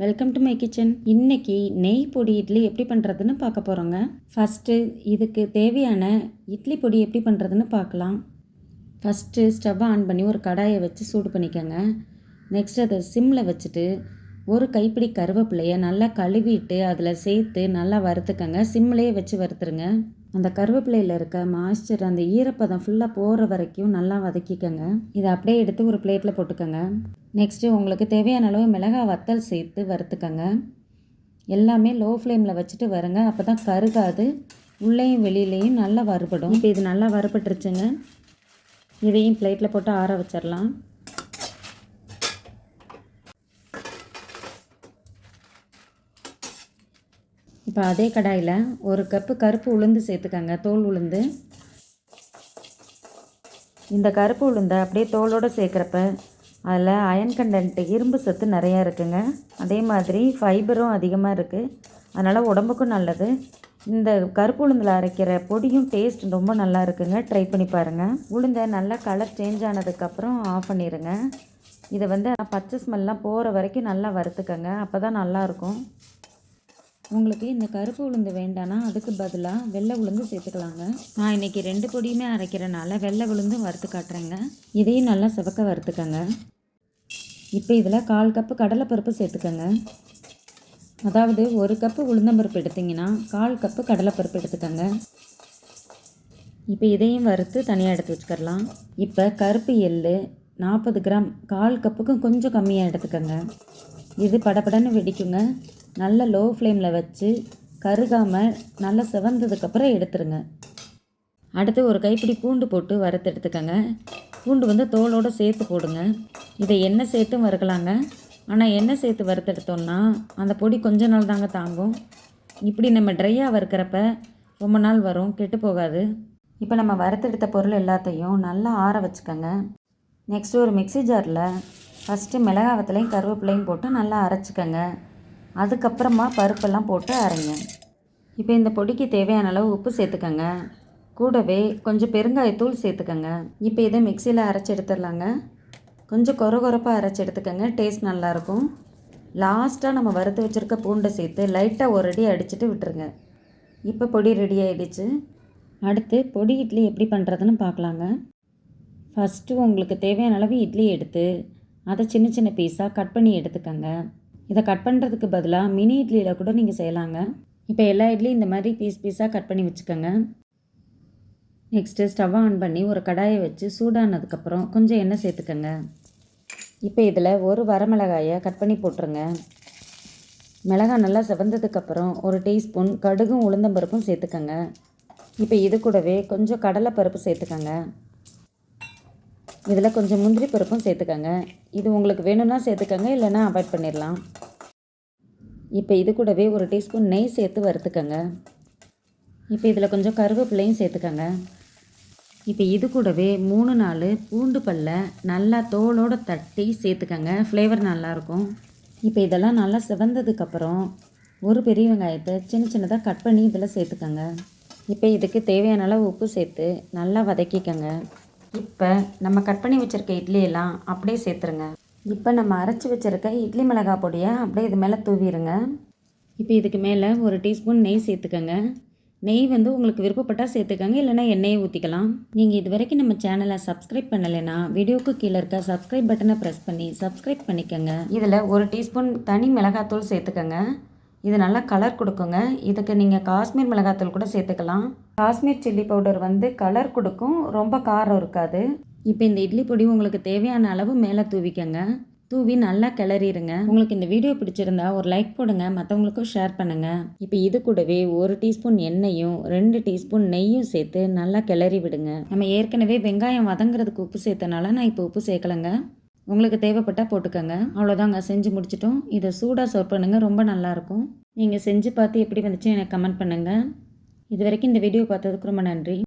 Welcome to my kitchen. இன்னைக்கு நெய் பொடி இட்லி எப்படி பண்ணுறதுன்னு பார்க்க போகிறோங்க. ஃபஸ்ட்டு இதுக்கு தேவையான இட்லி பொடி எப்படி பண்ணுறதுன்னு பார்க்கலாம். ஃபஸ்ட்டு ஸ்டவ்வை ஆன் பண்ணி ஒரு கடாயை வச்சு சூடு பண்ணிக்கோங்க. நெக்ஸ்ட் அதை சிம்மில் வச்சுட்டு ஒரு கைப்பிடி கருவேப்பிலையை நல்லா கழுவிட்டு அதில் சேர்த்து நல்லா வறுத்துக்கங்க. சிம்மிலேயே வச்சு வறுத்துருங்க. அந்த கருவேப்பிலையில் இருக்க மாய்ஸ்சர், அந்த ஈரப்பதம் ஃபுல்லாக போகிற வரைக்கும் நல்லா வதக்கிக்கங்க. இதை அப்படியே எடுத்து ஒரு பிளேட்டில் போட்டுக்கோங்க. நெக்ஸ்ட்டு உங்களுக்கு தேவையான அளவு மிளகாய் வத்தல் சேர்த்து வறுத்துக்கங்க. எல்லாமே லோ ஃப்ளேமில் வச்சுட்டு வருங்க. அப்போ தான் கருகாது, உள்ளேயும் வெளியிலையும் நல்லா வறுபடும். இப்போ இது நல்லா வறுபட்டுருச்சுங்க. இதையும் பிளேட்டில் போட்டு ஆற வச்சிடலாம். இப்போ அதே கடாயில் ஒரு கப்பு கருப்பு உளுந்து சேர்த்துக்கங்க, தோல் உளுந்து. இந்த கருப்பு உளுந்தை அப்படியே தோலோடு சேர்க்குறப்ப அதில் அயன் கண்டென்ட், இரும்பு சத்து நிறையா இருக்குங்க. அதே மாதிரி ஃபைபரும் அதிகமாக இருக்குது. அதனால் உடம்புக்கும் நல்லது. இந்த கருப்பு உளுந்தில் அரைக்கிற பொடியும் டேஸ்ட் ரொம்ப நல்லா இருக்குங்க. ட்ரை பண்ணி பாருங்கள். உளுந்தை நல்லா கலர் சேஞ்ச் ஆனதுக்கப்புறம் ஆஃப் பண்ணிடுங்க. இதை பச்சை ஸ்மெல்லாம் போகிற வரைக்கும் நல்லா வறுத்துக்கங்க. அப்போ தான் நல்லாயிருக்கும். உங்களுக்கு இந்த கருப்பு உளுந்து வேண்டானா அதுக்கு பதிலாக வெள்ளை உளுந்து சேர்த்துக்கலாங்க. நான் இன்றைக்கி 2 பொடியுமே அரைக்கிறனால வெள்ளை உளுந்தும் வறுத்து காட்டுறேங்க. இதையும் நல்லா சிவக்க வறுத்துக்கங்க. இப்போ இதில் 1/4 கப்பு கடலைப்பருப்பு சேர்த்துக்கங்க. அதாவது 1 கப்பு உளுந்தம்பருப்பு எடுத்திங்கன்னா 1/4 கப்பு கடலைப்பருப்பு எடுத்துக்கங்க. இப்போ இதையும் வறுத்து தனியாக எடுத்து வச்சுக்கலாம். இப்போ கருப்பு எள்ளு 40 கிராம், 1/4 கப்புக்கும் கொஞ்சம் கம்மியாக எடுத்துக்கங்க. இது படப்படன்னு வெடிக்குங்க. நல்ல லோ ஃப்ளேமில் வச்சு கருகாமல் நல்லா செவந்ததுக்கப்புறம் எடுத்துருங்க. அடுத்து ஒரு கைப்பிடி பூண்டு போட்டு வறுத்து எடுத்துக்கங்க. பூண்டு தோலோடு சேர்த்து போடுங்க. இதை எண்ணெய் சேர்த்தும் வறுக்கலாங்க. ஆனால் எண்ணெய் சேர்த்து வறுத்தெடுத்தோம்னா அந்த பொடி கொஞ்ச நாள் தாங்க தாங்கும். இப்படி நம்ம ட்ரையாக வறுக்கிறப்ப ரொம்ப நாள் வரும், கெட்டு போகாது. இப்போ நம்ம வறுத்தெடுத்த பொருள் எல்லாத்தையும் நல்லா ஆற வச்சுக்கோங்க. நெக்ஸ்ட்டு ஒரு மிக்ஸி ஜாரில் ஃபஸ்ட்டு மிளகாய் வத்தலையும் கருவேப்பிலையும் போட்டு நல்லா அரைச்சிக்கங்க. அதுக்கப்புறமா பருப்பெல்லாம் போட்டு அரைங்க. இப்போ இந்த பொடிக்கு தேவையான அளவு உப்பு சேர்த்துக்கங்க. கூடவே கொஞ்சம் பெருங்காயத்தூள் சேர்த்துக்கங்க. இப்போ இதை மிக்சியில் அரைச்சி எடுத்துடலாங்க. கொஞ்சம் கொரகொரப்பாக அரைச்சி எடுத்துக்கங்க, டேஸ்ட் நல்லாயிருக்கும். லாஸ்ட்டாக நம்ம வறுத்து வச்சுருக்க பூண்டை சேர்த்து லைட்டாக ஒரு அடி அடிச்சுட்டு விட்டுருங்க. இப்போ பொடி ரெடி ஆகிடுச்சு. அடுத்து பொடி இட்லி எப்படி பண்ணுறதுன்னு பார்க்கலாங்க. ஃபஸ்ட்டு உங்களுக்கு தேவையான அளவு இட்லி எடுத்து அதை சின்ன சின்ன பீஸாக கட் பண்ணி எடுத்துக்கங்க. இதை கட் பண்ணுறதுக்கு பதிலாக மினி இட்லியில் கூட நீங்கள் செய்யலாங்க. இப்போ எல்லா இட்லியும் இந்த மாதிரி பீஸாக கட் பண்ணி வச்சுக்கோங்க. நெக்ஸ்ட்டு ஸ்டவ் ஆன் பண்ணி ஒரு கடாயை வச்சு சூடானதுக்கப்புறம் கொஞ்சம் எண்ணெய் சேர்த்துக்கங்க. இப்போ இதில் ஒரு வரமிளகாயை கட் பண்ணி போட்டுருங்க. மிளகாய் நல்லா செவந்ததுக்கப்புறம் 1 டீஸ்பூன் கடுகும் உளுந்தம்பருப்பும் சேர்த்துக்கங்க. இப்போ இது கூடவே கொஞ்சம் கடலைப்பருப்பு சேர்த்துக்கங்க. இதில் கொஞ்சம் முந்திரி பருப்பும் சேர்த்துக்கங்க. இது உங்களுக்கு வேணும்னா சேர்த்துக்கங்க, இல்லைன்னா அவாய்ட் பண்ணிடலாம். இப்போ இது கூடவே 1 டீஸ்பூன் நெய் சேர்த்து வறுத்துக்கங்க. இப்போ இதில் கொஞ்சம் கருவேப்பிலையும் சேர்த்துக்கங்க. இப்போ இது கூடவே 3-4 பூண்டு பல்லை நல்லா தோலோடு தட்டி சேர்த்துக்கங்க. ஃப்ளேவர் நல்லாயிருக்கும். இப்போ இதெல்லாம் நல்லா செவந்ததுக்கப்புறம் ஒரு பெரிய வெங்காயத்தை சின்ன சின்னதாக கட் பண்ணி இதில் சேர்த்துக்கங்க. இப்போ இதுக்கு தேவையான அளவு உப்பு சேர்த்து நல்லா வதக்கிக்கங்க. இப்போ நம்ம கட் பண்ணி வச்சுருக்க இட்லியெல்லாம் அப்படியே சேர்த்துருங்க. இப்போ நம்ம அரைச்சி வச்சுருக்க இட்லி மிளகாய் பொடியை அப்படியே இது மேலே தூவிடுங்க. இப்போ இதுக்கு மேலே 1 டீஸ்பூன் நெய் சேர்த்துக்கங்க. நெய் உங்களுக்கு விருப்பப்பட்டால் சேர்த்துக்கங்க, இல்லைனா எண்ணெயை ஊற்றிக்கலாம். நீங்கள் இது வரைக்கும் நம்ம சேனலை சப்ஸ்கிரைப் பண்ணலைன்னா வீடியோவுக்கு கீழே இருக்க சப்ஸ்கிரைப் பட்டனை ப்ரெஸ் பண்ணி சப்ஸ்கிரைப் பண்ணிக்கோங்க. இதில் 1 டீஸ்பூன் தனி மிளகாத்தூள் சேர்த்துக்கங்க. இது நல்லா கலர் கொடுக்குங்க. இதுக்கு நீங்கள் காஷ்மீர் மிளகாத்தூள் கூட சேர்த்துக்கலாம். காஷ்மீர் சில்லி பவுடர் கலர் கொடுக்கும், ரொம்ப காரம் இருக்காது. இப்போ இந்த இட்லி பொடி உங்களுக்கு தேவையான அளவு மேலே தூவிக்கங்க. தூவி நல்லா கிளறிடுங்க. உங்களுக்கு இந்த வீடியோ பிடிச்சிருந்தா ஒரு லைக் போடுங்க, மற்றவங்களுக்கும் ஷேர் பண்ணுங்கள். இப்போ இது கூடவே 1 டீஸ்பூன் எண்ணெயும் 2 டீஸ்பூன் நெய்யும் சேர்த்து நல்லா கிளறி விடுங்க. நம்ம ஏற்கனவே வெங்காயம் வதங்குறதுக்கு உப்பு சேர்த்தனால நான் இப்போ உப்பு சேர்க்கலைங்க. உங்களுக்கு தேவைப்பட்டால் போட்டுக்கோங்க. அவ்வளோதாங்க, செஞ்சு முடிச்சிட்டோம். இதை சூடாக சர்வ் பண்ணுங்கள், ரொம்ப நல்லாயிருக்கும். நீங்கள் செஞ்சு பார்த்து எப்படி வந்துச்சு எனக்கு கமெண்ட் பண்ணுங்கள். இது வரைக்கும் இந்த வீடியோ பார்த்ததுக்கு ரொம்ப நன்றி.